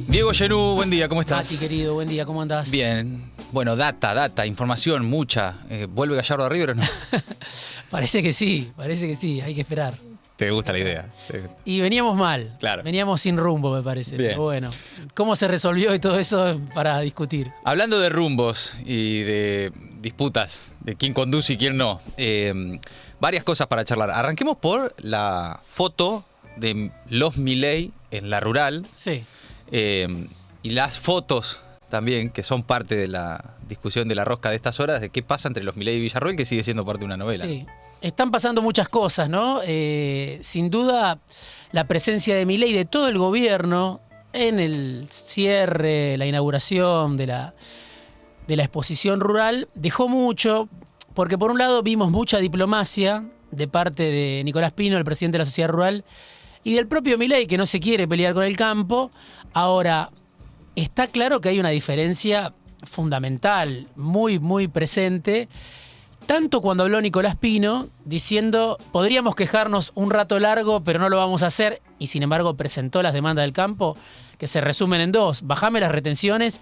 Diego Genú, buen día, ¿cómo estás? Mati, querido, buen día, ¿cómo andás? Bien. Bueno, data, información, mucha. ¿Vuelve Gallardo a River o no? Parece que sí, hay que esperar. ¿Te gusta la idea? Y veníamos mal, Claro. Veníamos sin rumbo, me parece. Bien. Pero bueno, ¿cómo se resolvió y todo eso para discutir? Hablando de rumbos y de disputas, de quién conduce y quién no, varias cosas para charlar. Arranquemos por la foto de los Milei en la rural. Sí. Y las fotos también, que son parte de la discusión de la rosca de estas horas, de qué pasa entre los Milei y Villarroel, que sigue siendo parte de una novela. Sí. Están pasando muchas cosas, ¿no? Sin duda, la presencia de Milei, de todo el gobierno, en el cierre, la inauguración de la exposición rural, dejó mucho, porque por un lado vimos mucha diplomacia de parte de Nicolás Pino, el presidente de la Sociedad Rural, y del propio Milei, que no se quiere pelear con el campo. Ahora, está claro que hay una diferencia fundamental, muy, muy presente, tanto cuando habló Nicolás Pino, diciendo, podríamos quejarnos un rato largo, pero no lo vamos a hacer, y sin embargo presentó las demandas del campo, que se resumen en dos: bajame las retenciones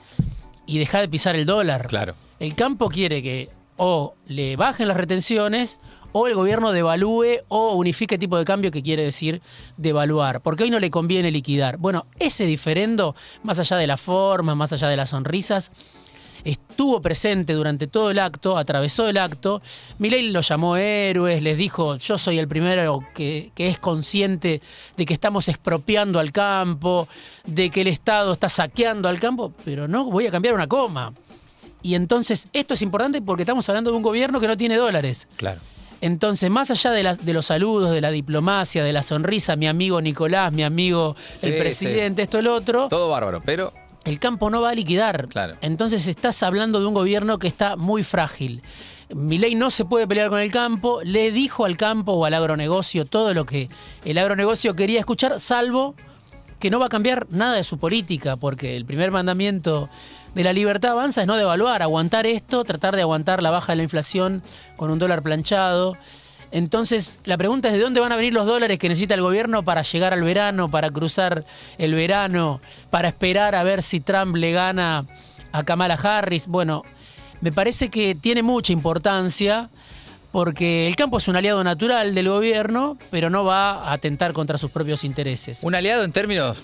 y dejá de pisar el dólar. Claro. El campo quiere que o le bajen las retenciones o el gobierno devalúe o unifique tipo de cambio, que quiere decir devaluar, porque hoy no le conviene liquidar. Bueno, ese diferendo, más allá de la forma, más allá de las sonrisas, estuvo presente durante todo el acto, atravesó el acto. Milei los llamó héroes, les dijo, yo soy el primero que es consciente de que estamos expropiando al campo, de que el Estado está saqueando al campo, pero no voy a cambiar una coma. Y entonces esto es importante porque estamos hablando de un gobierno que no tiene dólares. Claro. Entonces, más allá de los saludos, de la diplomacia, de la sonrisa, mi amigo Nicolás, mi amigo el presidente, esto, el otro, todo bárbaro, pero el campo no va a liquidar. Claro. Entonces estás hablando de un gobierno que está muy frágil. Milei no se puede pelear con el campo, le dijo al campo o al agronegocio todo lo que el agronegocio quería escuchar, salvo que no va a cambiar nada de su política, porque el primer mandamiento de la Libertad Avanza es no devaluar, aguantar esto, tratar de aguantar la baja de la inflación con un dólar planchado. Entonces, la pregunta es: ¿de dónde van a venir los dólares que necesita el gobierno para llegar al verano, para cruzar el verano, para esperar a ver si Trump le gana a Kamala Harris? Bueno, me parece que tiene mucha importancia, porque el campo es un aliado natural del gobierno, pero no va a atentar contra sus propios intereses. un aliado en términos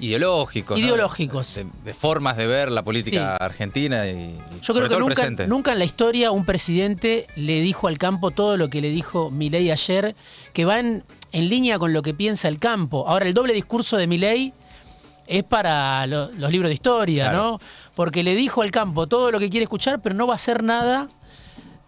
ideológicos, ¿no? Ideológicos. De formas de ver la política Sí. argentina y Yo sobre creo todo que el presente. nunca en la historia un presidente le dijo al campo todo lo que le dijo Milei ayer, que va en línea con lo que piensa el campo. Ahora, el doble discurso de Milei es para los libros de historia, Claro. ¿no? Porque le dijo al campo todo lo que quiere escuchar, pero no va a hacer nada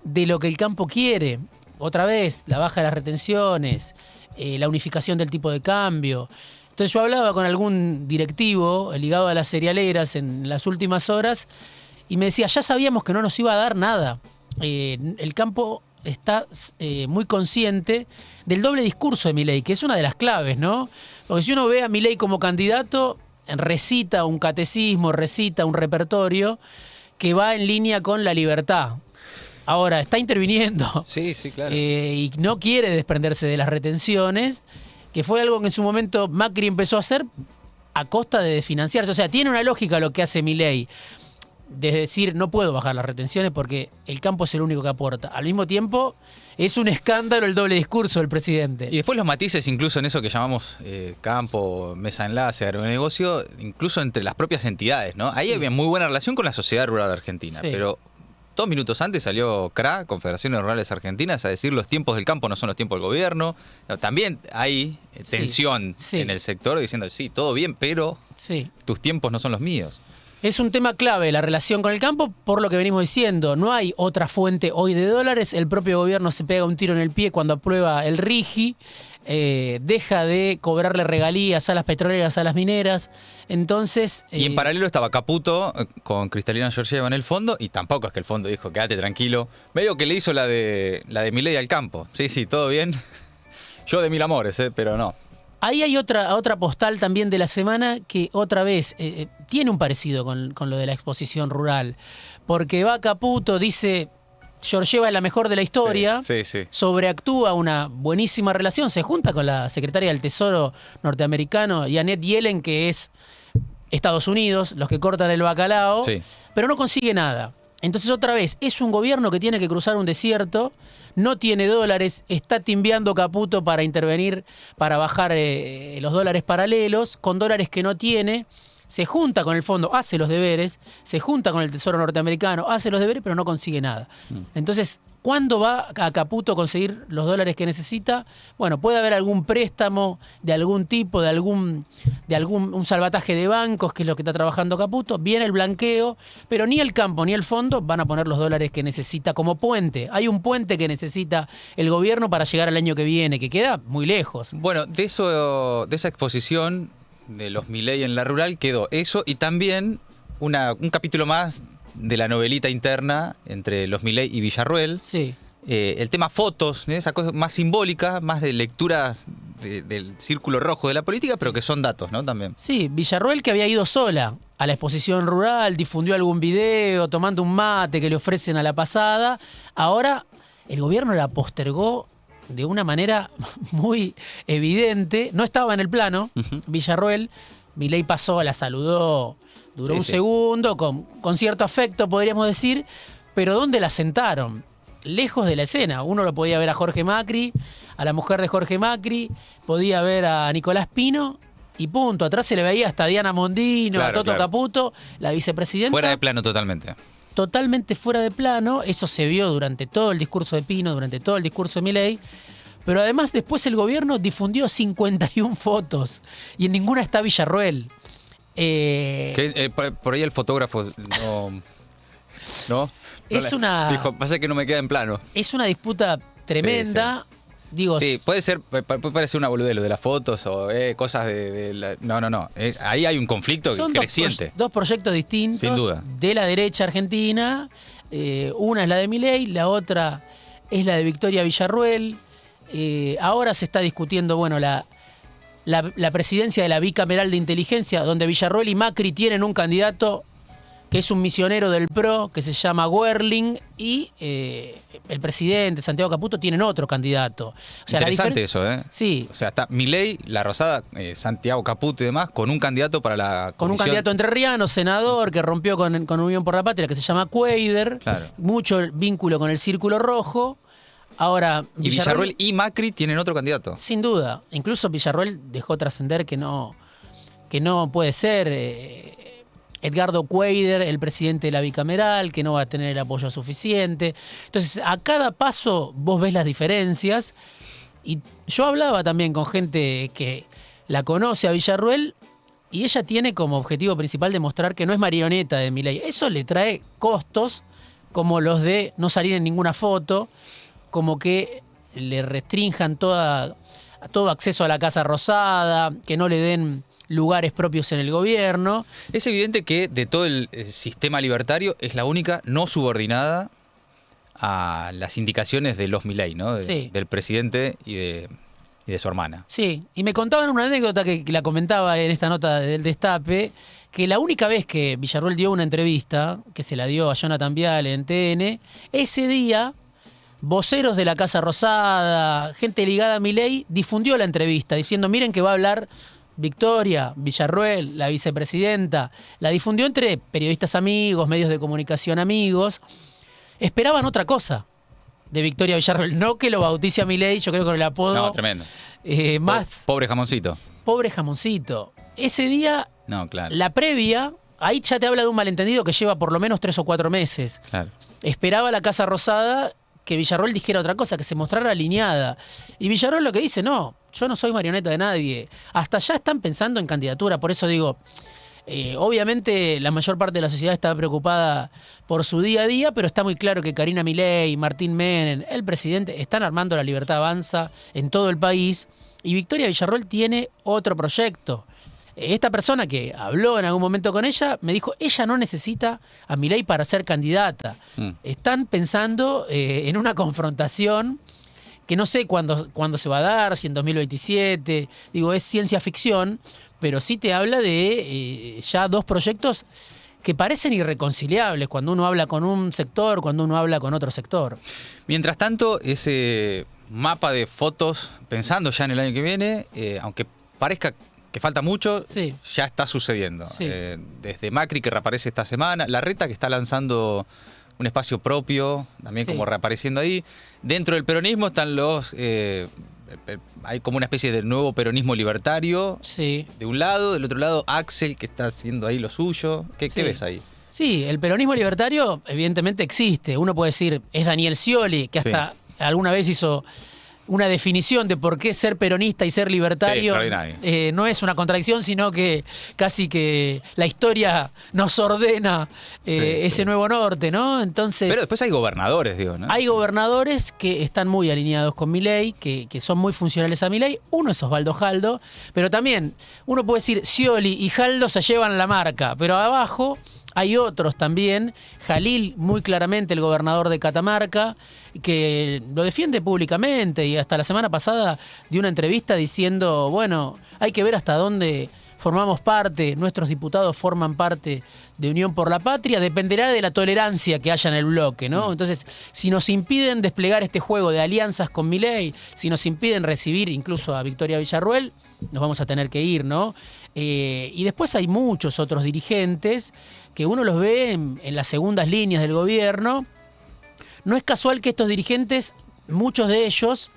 de lo que el campo quiere. Otra vez, la baja de las retenciones, la unificación del tipo de cambio. Entonces yo hablaba con algún directivo ligado a las cerealeras en las últimas horas y me decía, ya sabíamos que no nos iba a dar nada. El campo está muy consciente del doble discurso de Milei, que es una de las claves, ¿no? Porque si uno ve a Milei como candidato, recita un catecismo, recita un repertorio que va en línea con la libertad. Ahora, está interviniendo Sí, claro. y no quiere desprenderse de las retenciones, que fue algo que en su momento Macri empezó a hacer a costa de desfinanciarse. O sea, tiene una lógica lo que hace Milei, de decir, no puedo bajar las retenciones porque el campo es el único que aporta. Al mismo tiempo, es un escándalo el doble discurso del presidente. Y después los matices, incluso en eso que llamamos campo, mesa de enlace, agronegocio, incluso entre las propias entidades, ¿no? Ahí había muy buena relación con la sociedad rural argentina, Sí. pero 2 minutos antes salió CRA, Confederaciones Rurales Argentinas, a decir los tiempos del campo no son los tiempos del gobierno. También hay tensión Sí. en el sector diciendo, sí, todo bien, pero Sí. tus tiempos no son los míos. Es un tema clave la relación con el campo, por lo que venimos diciendo. No hay otra fuente hoy de dólares. El propio gobierno se pega un tiro en el pie cuando aprueba el RIGI. Deja de cobrarle regalías a las petroleras, a las mineras. Entonces... Y en paralelo estaba Caputo con Cristalina Georgieva en el fondo, y tampoco es que el fondo dijo, quédate tranquilo. Medio que le hizo la de Milei al campo. Sí, todo bien. Yo de mil amores, pero no. ahí hay otra postal también de la semana que otra vez tiene un parecido con lo de la exposición rural. Porque va Caputo, dice, Georgieva es la mejor de la historia, Sí, sí, sí. sobreactúa una buenísima relación, se junta con la secretaria del Tesoro norteamericano, Janet Yellen, que es Estados Unidos, los que cortan el bacalao, Sí. pero no consigue nada. Entonces otra vez, es un gobierno que tiene que cruzar un desierto, no tiene dólares, está timbeando Caputo para intervenir, para bajar los dólares paralelos, con dólares que no tiene, se junta con el fondo, hace los deberes, se junta con el Tesoro norteamericano, hace los deberes, pero no consigue nada. Entonces, ¿cuándo va a Caputo a conseguir los dólares que necesita? Bueno, puede haber algún préstamo de algún tipo, de algún un salvataje de bancos, que es lo que está trabajando Caputo. Viene el blanqueo, pero ni el campo ni el fondo van a poner los dólares que necesita como puente. Hay un puente que necesita el gobierno para llegar al año que viene, que queda muy lejos. Bueno, de esa exposición de los Milei en la rural quedó eso y también un capítulo más de la novelita interna entre los Milei y Villarruel. Sí. El tema fotos, esa cosa más simbólica, más de lectura del círculo rojo de la política, pero que son datos, ¿no? También. Sí, Villarruel, que había ido sola a la exposición rural, difundió algún video tomando un mate que le ofrecen a la pasada. Ahora el gobierno la postergó de una manera muy evidente. No estaba en el plano, Villarruel. Milei pasó, la saludó, duró un segundo, con cierto afecto, podríamos decir, pero ¿dónde la sentaron? Lejos de la escena. Uno lo podía ver a Jorge Macri, a la mujer de Jorge Macri, podía ver a Nicolás Pino y punto. Atrás se le veía hasta Diana Mondino, a Toto Caputo, la vicepresidenta. Fuera de plano totalmente. Totalmente fuera de plano. Eso se vio durante todo el discurso de Pino, durante todo el discurso de Milei. Pero además después el gobierno difundió 51 fotos y en ninguna está Villarruel. Por ahí el fotógrafo no dijo, pasa que no me queda en plano. Es una disputa tremenda. Sí. Digo, sí, puede parecer una boludez lo de las fotos o cosas no. Ahí hay un conflicto son creciente. Dos proyectos distintos. Sin duda. De la derecha argentina. Una es la de Milei, la otra es la de Victoria Villarruel. Ahora se está discutiendo, bueno, la presidencia de la bicameral de inteligencia, donde Villarruel y Macri tienen un candidato que es un misionero del PRO, que se llama Werling, y el presidente, Santiago Caputo, tienen otro candidato. O sea, interesante eso, ¿eh? Sí. O sea, está Milei, La Rosada, Santiago Caputo y demás, con un candidato para la Con un candidato entrerriano, senador, que rompió con Unión por la Patria, que se llama Cuader. Claro. Mucho vínculo con el Círculo Rojo. Ahora, y Villarruel y Macri tienen otro candidato. Sin duda. Incluso Villarruel dejó trascender que no puede ser Edgardo Cuader, el presidente de la bicameral, que no va a tener el apoyo suficiente. Entonces, a cada paso vos ves las diferencias. Y yo hablaba también con gente que la conoce a Villarruel y ella tiene como objetivo principal demostrar que no es marioneta de Milei. Eso le trae costos como los de no salir en ninguna foto, como que le restrinjan todo acceso a la Casa Rosada, que no le den lugares propios en el gobierno. Es evidente que de todo el sistema libertario es la única no subordinada a las indicaciones de los Milei, ¿no? Del presidente y de su hermana. Sí, y me contaban una anécdota que la comentaba en esta nota del Destape, que la única vez que Villarruel dio una entrevista, que se la dio a Jonathan Viale en TN, ese día voceros de la Casa Rosada, gente ligada a Milei, difundió la entrevista diciendo, miren que va a hablar Victoria Villarruel, la vicepresidenta. La difundió entre periodistas amigos, medios de comunicación amigos. Esperaban otra cosa de Victoria Villarruel, no que lo bautice a Milei, yo creo que con el apodo. No, tremendo. Más pobre jamoncito. Pobre jamoncito. Ese día, no, claro. La previa, ahí ya te habla de un malentendido que lleva por lo menos 3 o 4 meses. Claro. Esperaba la Casa Rosada que Villarruel dijera otra cosa, que se mostrara alineada. Y Villarruel lo que dice, no, yo no soy marioneta de nadie. Hasta ya están pensando en candidatura, por eso digo, obviamente la mayor parte de la sociedad está preocupada por su día a día, pero está muy claro que Karina Milei, Martín Menem, el presidente, están armando La Libertad Avanza en todo el país. Y Victoria Villarruel tiene otro proyecto. Esta persona que habló en algún momento con ella me dijo, ella no necesita a Milei para ser candidata. Están pensando en una confrontación que no sé cuándo se va a dar, si en 2027, digo, es ciencia ficción, pero sí te habla de ya dos proyectos que parecen irreconciliables cuando uno habla con un sector, cuando uno habla con otro sector. Mientras tanto, ese mapa de fotos, pensando ya en el año que viene, aunque parezca que falta mucho, Sí. ya está sucediendo. Sí. Desde Macri, que reaparece esta semana, Larreta, que está lanzando un espacio propio, también Sí. como reapareciendo ahí. Dentro del peronismo están hay como una especie de nuevo peronismo libertario, Sí. de un lado, del otro lado Axel, que está haciendo ahí lo suyo. ¿Qué Sí. ves ahí? Sí, el peronismo libertario evidentemente existe. Uno puede decir, es Daniel Scioli, que hasta alguna vez hizo una definición de por qué ser peronista y ser libertario no es una contradicción, sino que casi que la historia nos ordena ese nuevo norte, ¿no? Entonces, Pero después hay gobernadores, digo, ¿no? hay gobernadores que están muy alineados con Milei, que son muy funcionales a Milei. Uno es Osvaldo Jaldo, pero también uno puede decir Scioli y Jaldo se llevan la marca, pero abajo hay otros también. Jalil, muy claramente el gobernador de Catamarca, que lo defiende públicamente y hasta la semana pasada dio una entrevista diciendo, bueno, hay que ver hasta dónde formamos parte, nuestros diputados forman parte de Unión por la Patria, dependerá de la tolerancia que haya en el bloque, ¿no? Entonces, si nos impiden desplegar este juego de alianzas con Milei, si nos impiden recibir incluso a Victoria Villarruel, nos vamos a tener que ir, ¿no? Y después hay muchos otros dirigentes que uno los ve en las segundas líneas del gobierno. No es casual que estos dirigentes, muchos de ellos,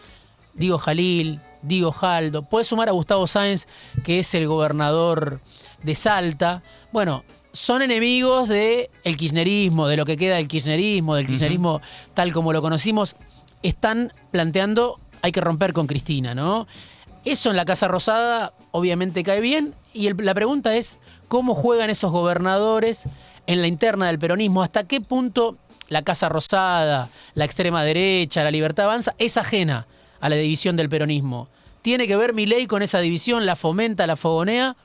digo Jalil, digo Jaldo, puede sumar a Gustavo Sáenz, que es el gobernador de Salta. Bueno, son enemigos del kirchnerismo, de lo que queda del kirchnerismo tal como lo conocimos. Están planteando, hay que romper con Cristina, ¿no? Eso en la Casa Rosada obviamente cae bien. Y la pregunta es, ¿cómo juegan esos gobernadores en la interna del peronismo? ¿Hasta qué punto la Casa Rosada, la extrema derecha, la Libertad Avanza es ajena a la división del peronismo? ¿Tiene que ver Milei con esa división? ¿La fomenta, la fogonea?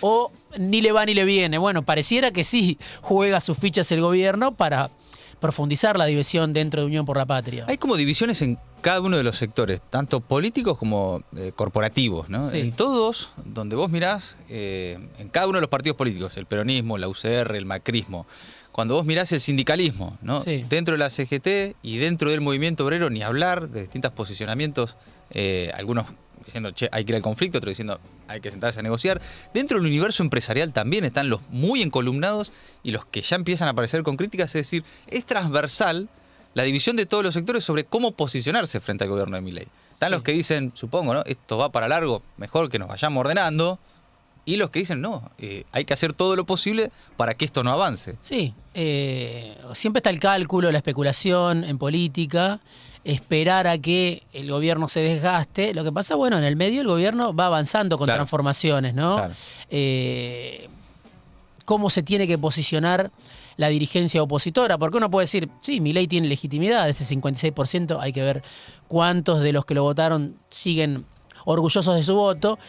¿O ni le va ni le viene? Bueno, pareciera que sí juega sus fichas el gobierno para profundizar la división dentro de Unión por la Patria. Hay como divisiones en cada uno de los sectores, tanto políticos como corporativos, ¿no? Sí. En todos, donde vos mirás, en cada uno de los partidos políticos, el peronismo, la UCR, el macrismo, cuando vos mirás el sindicalismo, ¿no? Sí. Dentro de la CGT y dentro del movimiento obrero, ni hablar de distintos posicionamientos, algunos diciendo, che, hay que ir al conflicto, otros diciendo, hay que sentarse a negociar. Dentro del universo empresarial también están los muy encolumnados y los que ya empiezan a aparecer con críticas, es decir, es transversal la división de todos los sectores sobre cómo posicionarse frente al gobierno de Milei. Están los que dicen, supongo, ¿no? Esto va para largo, mejor que nos vayamos ordenando. Y los que dicen, no, hay que hacer todo lo posible para que esto no avance. Sí, siempre está el cálculo, la especulación en política, esperar a que el gobierno se desgaste. Lo que pasa, bueno, en el medio el gobierno va avanzando con transformaciones, ¿no? Claro. ¿Cómo se tiene que posicionar la dirigencia opositora? Porque uno puede decir, sí, Milei tiene legitimidad, ese 56%, hay que ver cuántos de los que lo votaron siguen orgullosos de su voto.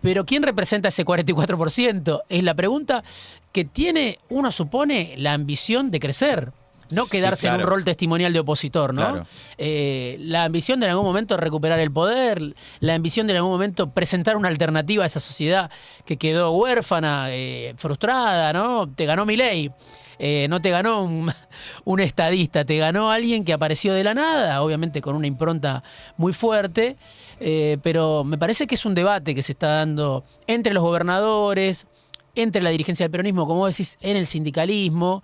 Pero ¿quién representa ese 44%? Es la pregunta que tiene, uno supone, la ambición de crecer. No quedarse en un rol testimonial de opositor, ¿no? Claro. La ambición de en algún momento recuperar el poder, la ambición de en algún momento presentar una alternativa a esa sociedad que quedó huérfana, frustrada, ¿no? Te ganó Milei. No te ganó un estadista, te ganó alguien que apareció de la nada, obviamente con una impronta muy fuerte, pero me parece que es un debate que se está dando entre los gobernadores, entre la dirigencia del peronismo, como vos decís, en el sindicalismo.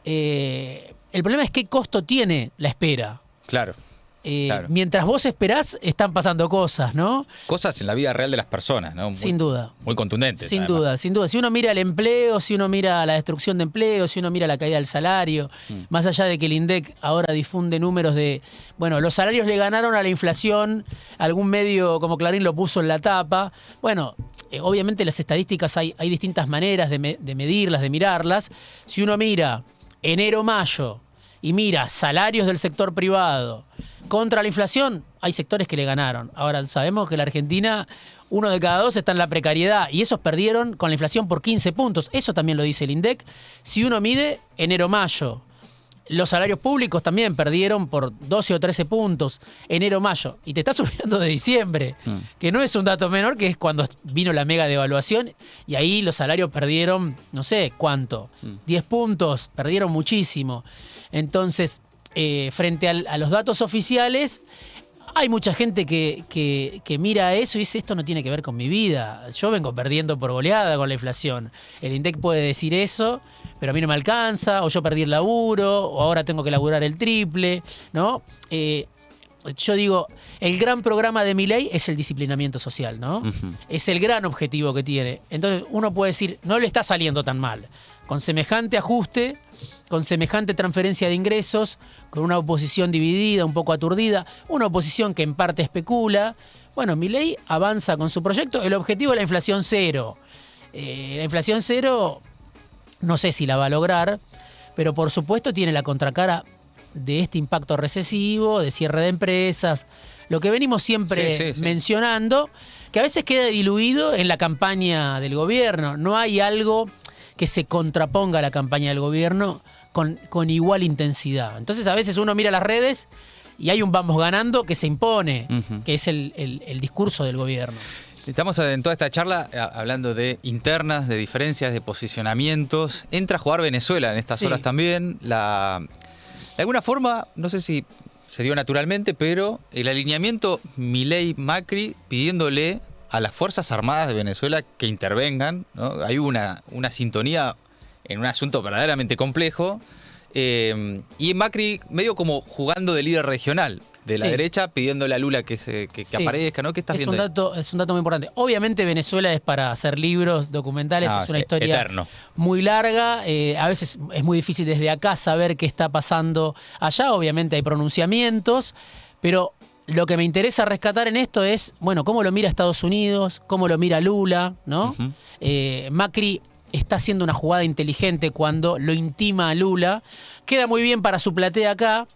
El problema es qué costo tiene la espera. Claro. Claro. Mientras vos esperás, están pasando cosas, ¿no? Cosas en la vida real de las personas, ¿no? Sin duda. Muy contundentes. Sin además. duda, sin duda. Si uno mira el empleo, si uno mira la destrucción de empleo, si uno mira la caída del salario, más allá de que el INDEC ahora difunde números de, bueno, los salarios le ganaron a la inflación, algún medio como Clarín lo puso en la tapa. Bueno, obviamente las estadísticas hay distintas maneras de medirlas, de mirarlas. Si uno mira enero-mayo y mira salarios del sector privado contra la inflación, hay sectores que le ganaron. Ahora, sabemos que la Argentina, 1 de cada 2 está en la precariedad y esos perdieron con la inflación por 15 puntos. Eso también lo dice el INDEC. Si uno mide enero-mayo, Los salarios públicos también perdieron por 12 o 13 puntos enero-mayo. Y te estás olvidando de diciembre, que no es un dato menor, que es cuando vino la mega devaluación. Y ahí los salarios perdieron, no sé cuánto, 10 puntos, perdieron muchísimo. Entonces, frente a los datos oficiales, hay mucha gente que mira eso y dice, esto no tiene que ver con mi vida. Yo vengo perdiendo por goleada con la inflación. El INDEC puede decir eso, pero a mí no me alcanza, o yo perdí el laburo, o ahora tengo que laburar el triple, ¿no? Yo digo, el gran programa de Milei es el disciplinamiento social, ¿no? Es el gran objetivo que tiene. Entonces uno puede decir, no le está saliendo tan mal. Con semejante ajuste, con semejante transferencia de ingresos, con una oposición dividida, un poco aturdida, una oposición que en parte especula. Bueno, Milei avanza con su proyecto. El objetivo es la inflación cero. La inflación cero, no sé si la va a lograr, pero por supuesto tiene la contracara de este impacto recesivo, de cierre de empresas, lo que venimos siempre mencionando, que a veces queda diluido en la campaña del gobierno. No hay algo que se contraponga a la campaña del gobierno con igual intensidad. Entonces a veces uno mira las redes y hay un vamos ganando que se impone, que es el discurso del gobierno. Estamos en toda esta charla hablando de internas, de diferencias, de posicionamientos. Entra a jugar Venezuela en estas horas también. De alguna forma, no sé si se dio naturalmente, pero el alineamiento Milei-Macri pidiéndole a las Fuerzas Armadas de Venezuela que intervengan, ¿no? Hay una sintonía en un asunto verdaderamente complejo. Y Macri medio como jugando de líder regional de la derecha, pidiéndole a Lula que aparezca, ¿no? ¿Qué estás viendo? Es un dato muy importante. Obviamente Venezuela es para hacer libros, documentales, es una historia eterno, muy larga. A veces es muy difícil desde acá saber qué está pasando allá. Obviamente hay pronunciamientos, pero lo que me interesa rescatar en esto es, bueno, cómo lo mira Estados Unidos, cómo lo mira Lula, ¿no? Macri está haciendo una jugada inteligente cuando lo intima a Lula. Queda muy bien para su platea acá,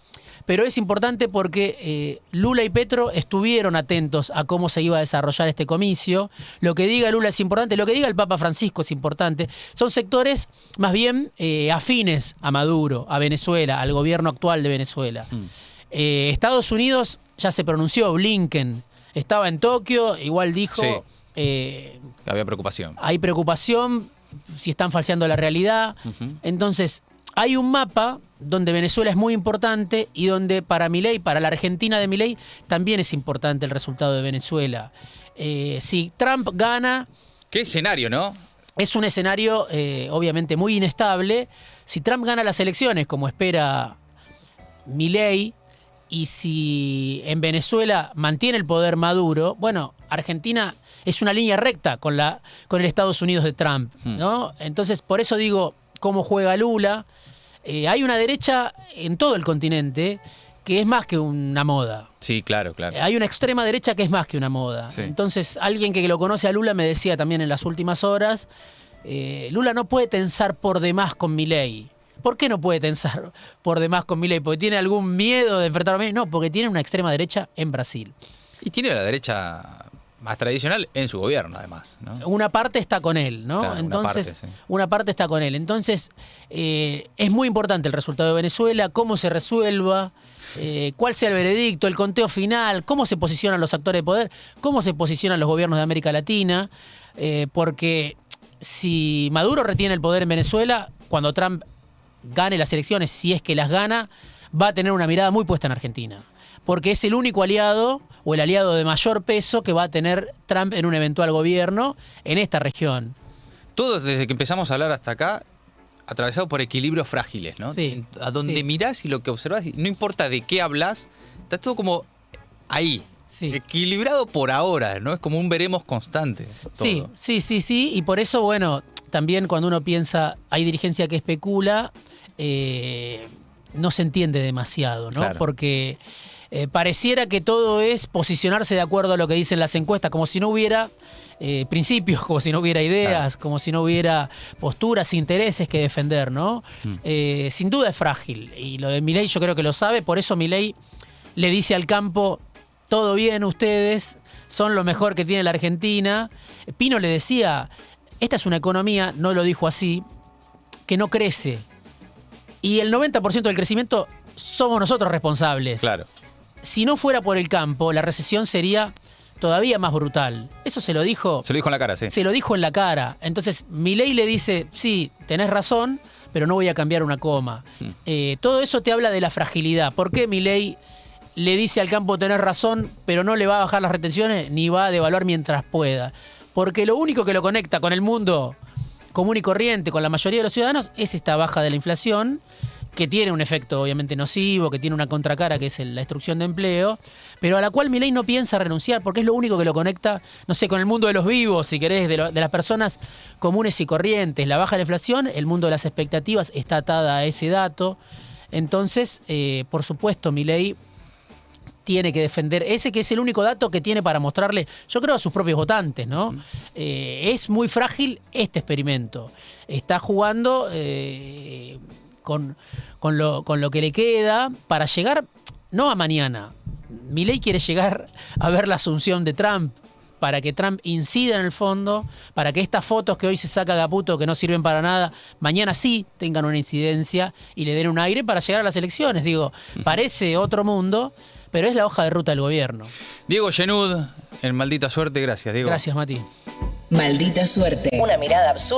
pero es importante porque Lula y Petro estuvieron atentos a cómo se iba a desarrollar este comicio. Lo que diga Lula es importante, lo que diga el Papa Francisco es importante. Son sectores más bien afines a Maduro, a Venezuela, al gobierno actual de Venezuela. Estados Unidos ya se pronunció, Blinken estaba en Tokio, igual dijo... había preocupación. Hay preocupación, si están falseando la realidad. Entonces, hay un mapa donde Venezuela es muy importante y donde para Milei, para la Argentina de Milei, también es importante el resultado de Venezuela. Si Trump gana... ¿Qué escenario, no? Es un escenario obviamente muy inestable. Si Trump gana las elecciones, como espera Milei, y si en Venezuela mantiene el poder Maduro, bueno, Argentina es una línea recta con el Estados Unidos de Trump, ¿no? Entonces, por eso digo, cómo juega Lula. Hay una derecha en todo el continente que es más que una moda. Sí, claro, claro. Hay una extrema derecha que es más que una moda. Sí. Entonces, alguien que lo conoce a Lula me decía también en las últimas horas, Lula no puede tensar por demás con Milei. ¿Por qué no puede tensar por demás con Milei? ¿Porque tiene algún miedo de enfrentar a Milei? No, porque tiene una extrema derecha en Brasil. Y tiene la derecha más tradicional en su gobierno, además, ¿no? Una parte está con él, ¿no? Claro, entonces, una parte está con él. Entonces, es muy importante el resultado de Venezuela, cómo se resuelva, cuál sea el veredicto, el conteo final, cómo se posicionan los actores de poder, cómo se posicionan los gobiernos de América Latina, porque si Maduro retiene el poder en Venezuela, cuando Trump gane las elecciones, si es que las gana, va a tener una mirada muy puesta en Argentina. Porque es el único aliado o el aliado de mayor peso que va a tener Trump en un eventual gobierno en esta región. Todo desde que empezamos a hablar hasta acá, atravesado por equilibrios frágiles, ¿no? Sí, a donde mirás y lo que observás, no importa de qué hablas, está todo como ahí. Sí. Equilibrado por ahora, ¿no? Es como un veremos constante. Todo. Sí. Y por eso, bueno, también cuando uno piensa, hay dirigencia que especula, no se entiende demasiado, ¿no? Claro. Porque pareciera que todo es posicionarse de acuerdo a lo que dicen las encuestas, como si no hubiera principios, como si no hubiera ideas, claro, como si no hubiera posturas, intereses que defender, ¿no? Sin duda es frágil. Y lo de Milei yo creo que lo sabe, por eso Milei le dice al campo, todo bien ustedes, son lo mejor que tiene la Argentina. Pino le decía, esta es una economía, no lo dijo así, que no crece. Y el 90% del crecimiento somos nosotros responsables. Claro. Si no fuera por el campo, la recesión sería todavía más brutal. Eso se lo dijo. Se lo dijo en la cara, sí. Se lo dijo en la cara. Entonces, Milei le dice, sí, tenés razón, pero no voy a cambiar una coma. Todo eso te habla de la fragilidad. ¿Por qué Milei le dice al campo tenés razón, pero no le va a bajar las retenciones ni va a devaluar mientras pueda? Porque lo único que lo conecta con el mundo común y corriente, con la mayoría de los ciudadanos, es esta baja de la inflación, que tiene un efecto obviamente nocivo, que tiene una contracara que es la destrucción de empleo, pero a la cual Milei no piensa renunciar, porque es lo único que lo conecta, no sé, con el mundo de los vivos, si querés, de las personas comunes y corrientes. La baja de la inflación, el mundo de las expectativas está atada a ese dato. Entonces, por supuesto, Milei tiene que defender ese, que es el único dato que tiene para mostrarle, yo creo, a sus propios votantes, ¿no? Es muy frágil este experimento. Está jugando con lo que le queda para llegar, no a mañana. Milei quiere llegar a ver la asunción de Trump, para que Trump incida en el fondo, para que estas fotos que hoy se saca Caputo, que no sirven para nada, mañana sí tengan una incidencia y le den un aire para llegar a las elecciones. Digo, parece otro mundo, pero es la hoja de ruta del gobierno. Diego Genud, en Maldita Suerte, gracias, Diego. Gracias, Mati. Maldita Suerte. Una mirada absurda